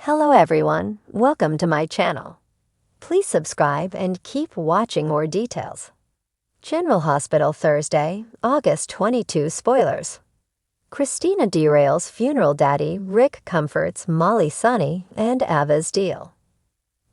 Hello everyone, welcome to my channel. Please subscribe and keep watching more details. General Hospital Thursday, August 22 spoilers. Kristina derails funeral daddy Rick comforts Molly Sonny and Ava's deal.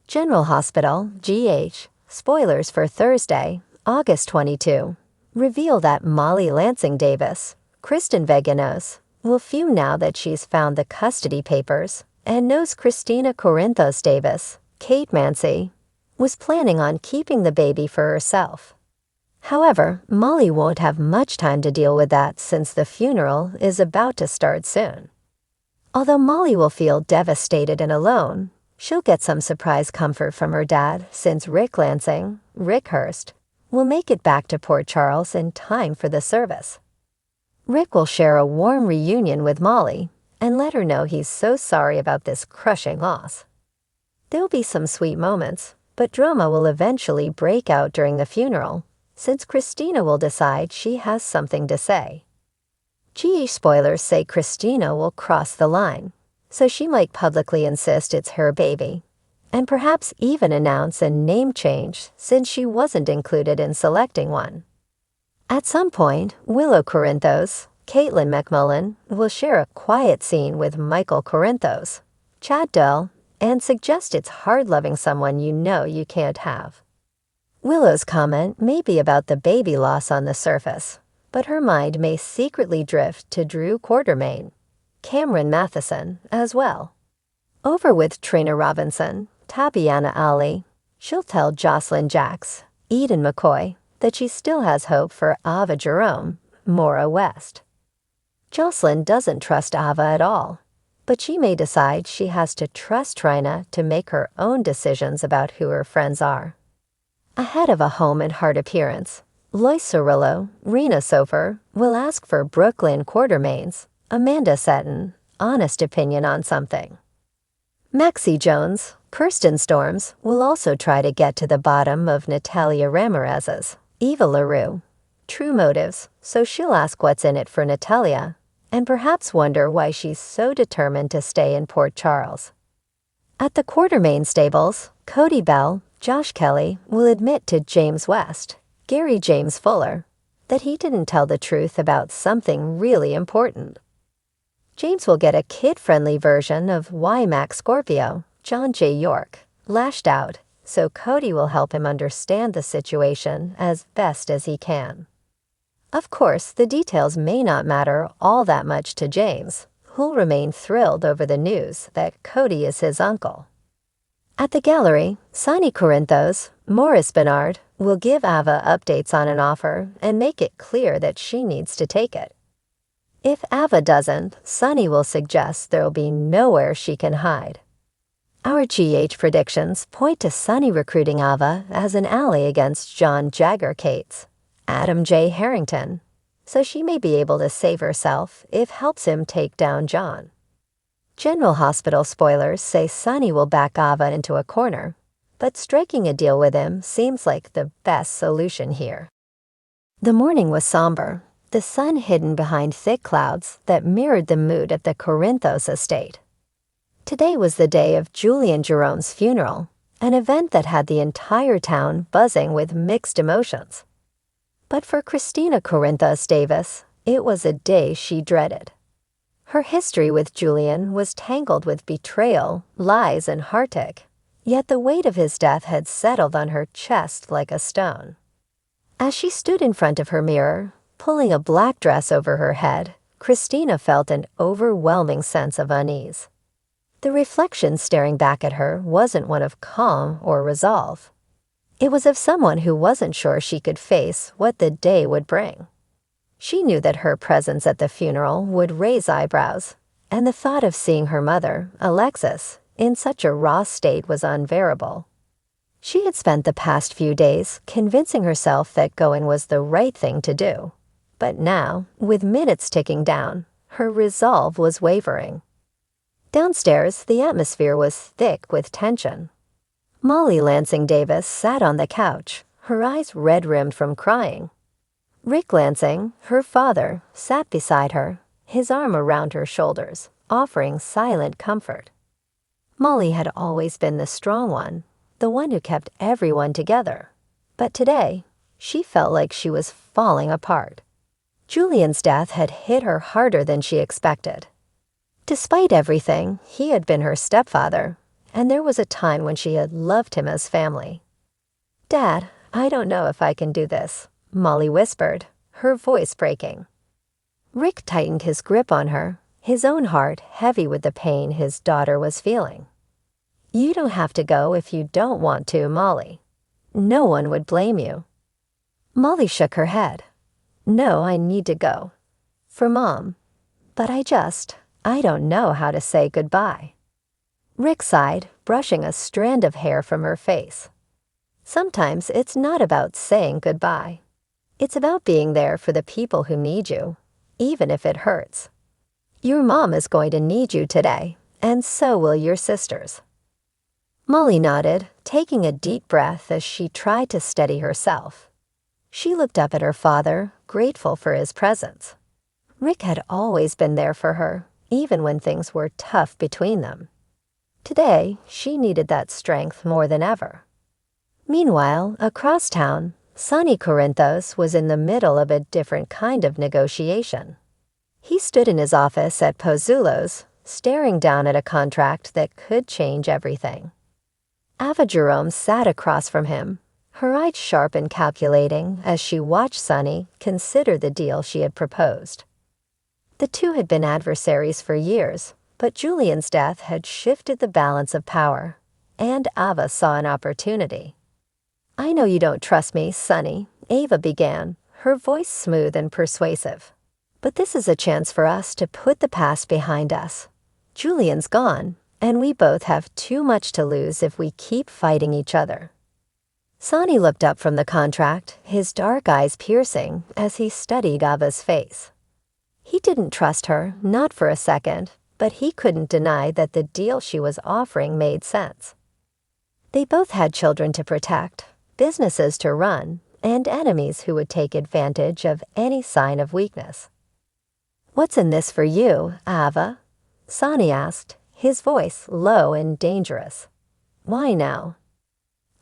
General Hospital, GH, spoilers for Thursday, August 22, reveal that Molly Lansing Davis, Kristen Veganos, will fume now that she's found the custody papers and knows Kristina Corinthos Davis, Kate Mancy, was planning on keeping the baby for herself. However, Molly won't have much time to deal with that since the funeral is about to start soon. Although Molly will feel devastated and alone, she'll get some surprise comfort from her dad since Rick Lansing, Rick Hurst, will make it back to Port Charles in time for the service. Rick will share a warm reunion with Molly and let her know he's so sorry about this crushing loss. There'll be some sweet moments, but drama will eventually break out during the funeral, since Kristina will decide she has something to say. GH spoilers say Kristina will cross the line, so she might publicly insist it's her baby, and perhaps even announce a name change since she wasn't included in selecting one. At some point, Willow Corinthos, Caitlin McMullen, will share a quiet scene with Michael Corinthos, Chad Dull, and suggest it's hard loving someone you know you can't have. Willow's comment may be about the baby loss on the surface, but her mind may secretly drift to Drew Quartermain, Cameron Matheson as well. Over with Trina Robinson, Tabiana Ali, she'll tell Jocelyn Jacks, Eden McCoy, that she still has hope for Ava Jerome, Maura West. Jocelyn doesn't trust Ava at all, but she may decide she has to trust Trina to make her own decisions about who her friends are. Ahead of a home and heart appearance, Lois Cirillo, Rena Sofer, will ask for Brooklyn Quartermain's, Amanda Seton, honest opinion on something. Maxie Jones, Kirsten Storms, will also try to get to the bottom of Natalia Ramirez's, Eva LaRue, true motives, so she'll ask what's in it for Natalia, and perhaps wonder why she's so determined to stay in Port Charles. At the Quartermain stables, Cody Bell, Josh Kelly, will admit to James West, Gary James Fuller, that he didn't tell the truth about something really important. James will get a kid-friendly version of why Max Scorpio, John J. York, lashed out, so Cody will help him understand the situation as best as he can. Of course, the details may not matter all that much to James, who'll remain thrilled over the news that Cody is his uncle. At the gallery, Sonny Corinthos, Morris Bernard, will give Ava updates on an offer and make it clear that she needs to take it. If Ava doesn't, Sonny will suggest there'll be nowhere she can hide. Our GH predictions point to Sonny recruiting Ava as an ally against John Jagger Cates, Adam J. Harrington, so she may be able to save herself if helps him take down John. General Hospital spoilers say Sonny will back Ava into a corner, but striking a deal with him seems like the best solution here. The morning was somber, the sun hidden behind thick clouds that mirrored the mood at the Corinthos estate. Today was the day of Julian Jerome's funeral, an event that had the entire town buzzing with mixed emotions. But for Kristina Corinthos Davis, it was a day she dreaded. Her history with Julian was tangled with betrayal, lies, and heartache, yet the weight of his death had settled on her chest like a stone. As she stood in front of her mirror, pulling a black dress over her head, Kristina felt an overwhelming sense of unease. The reflection staring back at her wasn't one of calm or resolve. It was of someone who wasn't sure she could face what the day would bring. She knew that her presence at the funeral would raise eyebrows, and the thought of seeing her mother, Alexis, in such a raw state was unbearable. She had spent the past few days convincing herself that going was the right thing to do, but now, with minutes ticking down, her resolve was wavering. Downstairs, the atmosphere was thick with tension. Molly Lansing Davis sat on the couch, her eyes red-rimmed from crying. Rick Lansing, her father, sat beside her, his arm around her shoulders, offering silent comfort. Molly had always been the strong one, the one who kept everyone together. But today, she felt like she was falling apart. Julian's death had hit her harder than she expected. Despite everything, he had been her stepfather, and there was a time when she had loved him as family. "Dad, I don't know if I can do this," Molly whispered, her voice breaking. Rick tightened his grip on her, his own heart heavy with the pain his daughter was feeling. "You don't have to go if you don't want to, Molly. No one would blame you." Molly shook her head. "No, I need to go. For Mom. But I don't know how to say goodbye." Rick sighed, brushing a strand of hair from her face. "Sometimes it's not about saying goodbye. It's about being there for the people who need you, even if it hurts. Your mom is going to need you today, and so will your sisters." Molly nodded, taking a deep breath as she tried to steady herself. She looked up at her father, grateful for his presence. Rick had always been there for her, even when things were tough between them. Today, she needed that strength more than ever. Meanwhile, across town, Sonny Corinthos was in the middle of a different kind of negotiation. He stood in his office at Pozzulo's, staring down at a contract that could change everything. Ava Jerome sat across from him, her eyes sharp and calculating as she watched Sonny consider the deal she had proposed. The two had been adversaries for years, but Julian's death had shifted the balance of power, and Ava saw an opportunity. "I know you don't trust me, Sonny," Ava began, her voice smooth and persuasive. "But this is a chance for us to put the past behind us. Julian's gone, and we both have too much to lose if we keep fighting each other." Sonny looked up from the contract, his dark eyes piercing as he studied Ava's face. He didn't trust her, not for a second, but he couldn't deny that the deal she was offering made sense. They both had children to protect, businesses to run, and enemies who would take advantage of any sign of weakness. "What's in this for you, Ava?" Sonny asked, his voice low and dangerous. "Why now?"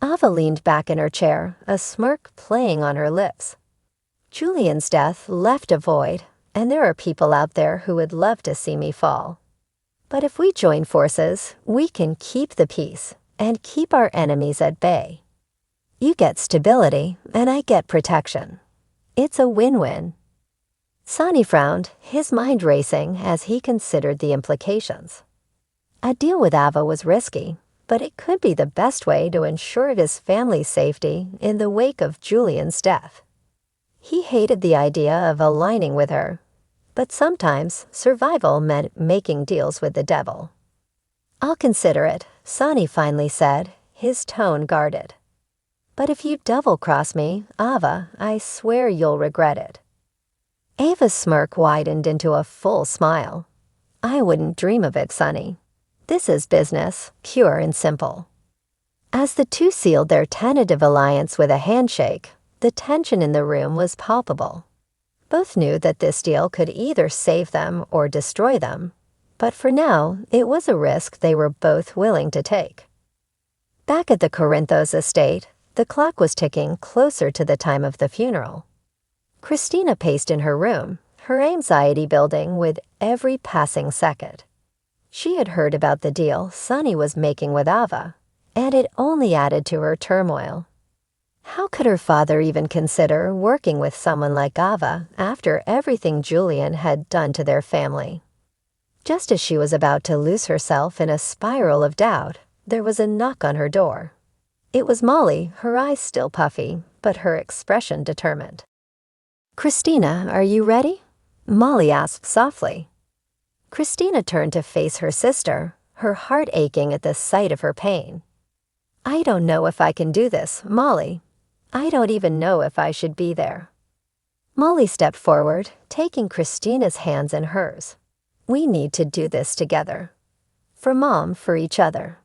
Ava leaned back in her chair, a smirk playing on her lips. "Julian's death left a void, and there are people out there who would love to see me fall. But if we join forces, we can keep the peace and keep our enemies at bay. You get stability, and I get protection. It's a win-win." Sonny frowned, his mind racing as he considered the implications. A deal with Ava was risky, but it could be the best way to ensure his family's safety in the wake of Julian's death. He hated the idea of aligning with her, but sometimes survival meant making deals with the devil. "I'll consider it," Sonny finally said, his tone guarded. "But if you double-cross me, Ava, I swear you'll regret it." Ava's smirk widened into a full smile. "I wouldn't dream of it, Sonny. This is business, pure and simple." As the two sealed their tentative alliance with a handshake, the tension in the room was palpable. Both knew that this deal could either save them or destroy them, but for now, it was a risk they were both willing to take. Back at the Corinthos estate, the clock was ticking closer to the time of the funeral. Kristina paced in her room, her anxiety building with every passing second. She had heard about the deal Sonny was making with Ava, and it only added to her turmoil. How could her father even consider working with someone like Ava after everything Julian had done to their family? Just as she was about to lose herself in a spiral of doubt, there was a knock on her door. It was Molly, her eyes still puffy, but her expression determined. "Kristina, are you ready?" Molly asked softly. Kristina turned to face her sister, her heart aching at the sight of her pain. "I don't know if I can do this, Molly. I don't even know if I should be there." Molly stepped forward, taking Kristina's hands in hers. "We need to do this together. For Mom, for each other.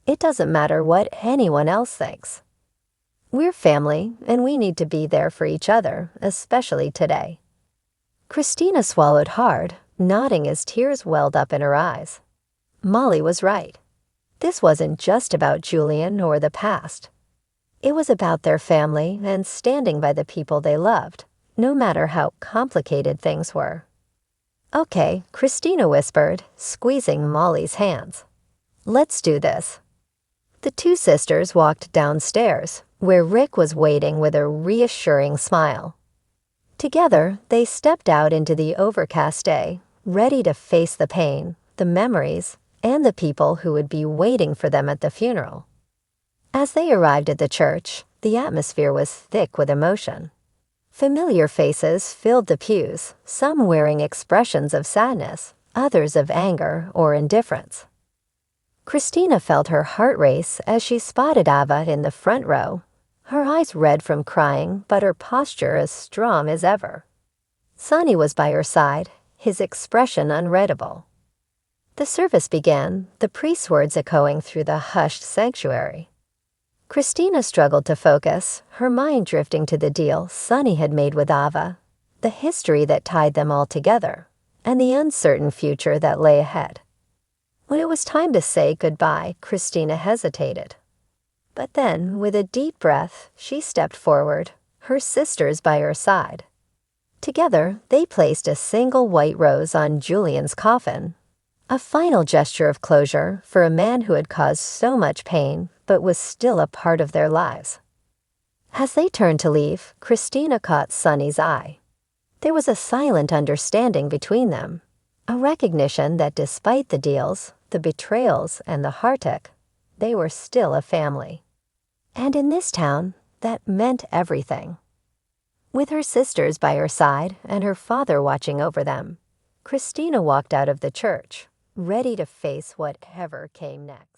It doesn't matter what anyone else thinks. We're family, and we need to be there for each other, especially today." Kristina swallowed hard, nodding as tears welled up in her eyes. Molly was right. This wasn't just about Julian or the past. It was about their family and standing by the people they loved, no matter how complicated things were. "Okay," Kristina whispered, squeezing Molly's hands. "Let's do this." The two sisters walked downstairs, where Rick was waiting with a reassuring smile. Together, they stepped out into the overcast day, ready to face the pain, the memories, and the people who would be waiting for them at the funeral. As they arrived at the church, the atmosphere was thick with emotion. Familiar faces filled the pews, some wearing expressions of sadness, others of anger or indifference. Kristina felt her heart race as she spotted Ava in the front row, her eyes red from crying but her posture as strong as ever. Sonny was by her side, his expression unreadable. The service began, the priest's words echoing through the hushed sanctuary. Kristina struggled to focus, her mind drifting to the deal Sonny had made with Ava, the history that tied them all together, and the uncertain future that lay ahead. When it was time to say goodbye, Kristina hesitated. But then, with a deep breath, she stepped forward, her sisters by her side. Together, they placed a single white rose on Julian's coffin, a final gesture of closure for a man who had caused so much pain but was still a part of their lives. As they turned to leave, Kristina caught Sonny's eye. There was a silent understanding between them, a recognition that despite the deals, the betrayals, and the heartache, they were still a family. And in this town, that meant everything. With her sisters by her side and her father watching over them, Kristina walked out of the church, ready to face whatever came next.